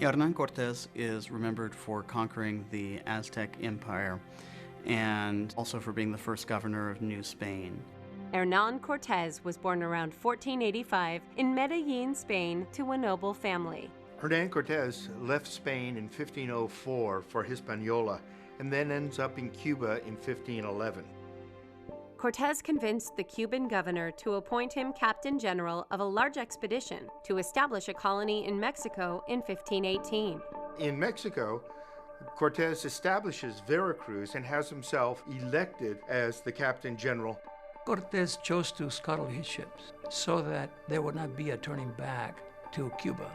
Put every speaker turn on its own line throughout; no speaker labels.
Hernan Cortes is remembered for conquering the Aztec Empire and also for being the first governor of New Spain.
Hernan Cortes was born around 1485 in Medellin, Spain, to a noble family.
Hernan Cortes left Spain in 1504 for Hispaniola and then ends up in Cuba in 1511.
Cortes convinced the Cuban governor to appoint him captain general of a large expedition to establish a colony in Mexico in 1518.
In Mexico, Cortes establishes Veracruz and has himself elected as the captain general.
Cortes chose to scuttle his ships so that there would not be a turning back to Cuba.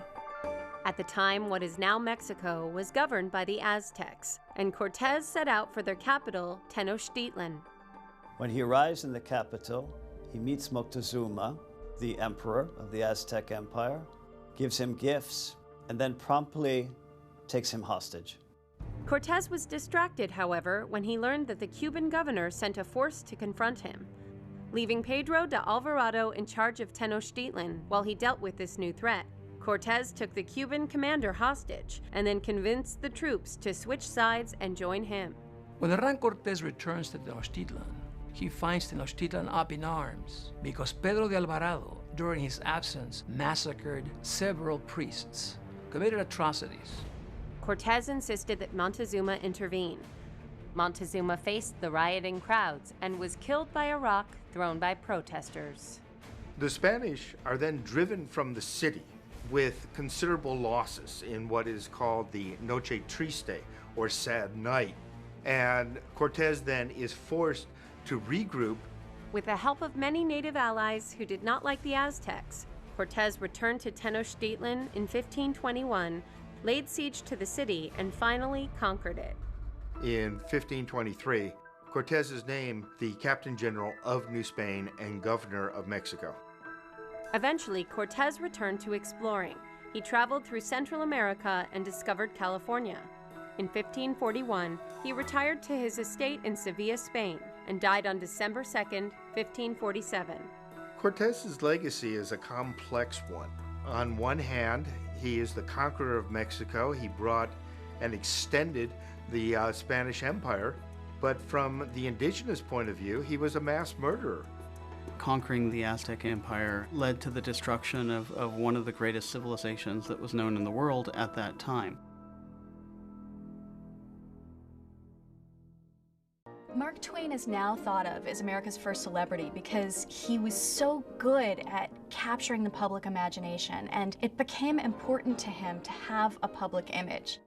At the time, what is now Mexico was governed by the Aztecs, and Cortes set out for their capital, Tenochtitlan.
When he arrives in the capital, he meets Moctezuma, the emperor of the Aztec Empire, gives him gifts, and then promptly takes him hostage.
Cortes was distracted, however, when he learned that the Cuban governor sent a force to confront him. Leaving Pedro de Alvarado in charge of Tenochtitlan while he dealt with this new threat, Cortes took the Cuban commander hostage and then convinced the troops to switch sides and join him.
When Hernan Cortes returns to Tenochtitlan, he finds Tenochtitlan up in arms because Pedro de Alvarado, during his absence, massacred several priests, committed atrocities.
Cortes insisted that Montezuma intervene. Montezuma faced the rioting crowds and was killed by a rock thrown by protesters.
The Spanish are then driven from the city with considerable losses in what is called the Noche Triste, or sad night. And Cortes then is forced to regroup.
With the help of many native allies who did not like the Aztecs, Cortes returned to Tenochtitlan in 1521, laid siege to the city, and finally conquered it.
In 1523, Cortes is named the Captain General of New Spain and Governor of Mexico.
Eventually, Cortes returned to exploring. He traveled through Central America and discovered California. In 1541, he retired to his estate in Sevilla, Spain, and died on December 2nd, 1547.
Cortes's legacy is a complex one. On one hand, he is the conqueror of Mexico. He brought and extended the Spanish Empire, but from the indigenous point of view, he was a mass murderer.
Conquering the Aztec Empire led to the destruction of one of the greatest civilizations that was known in the world at that time.
Mark Twain is now thought of as America's first celebrity because he was so good at capturing the public imagination, and it became important to him to have a public image.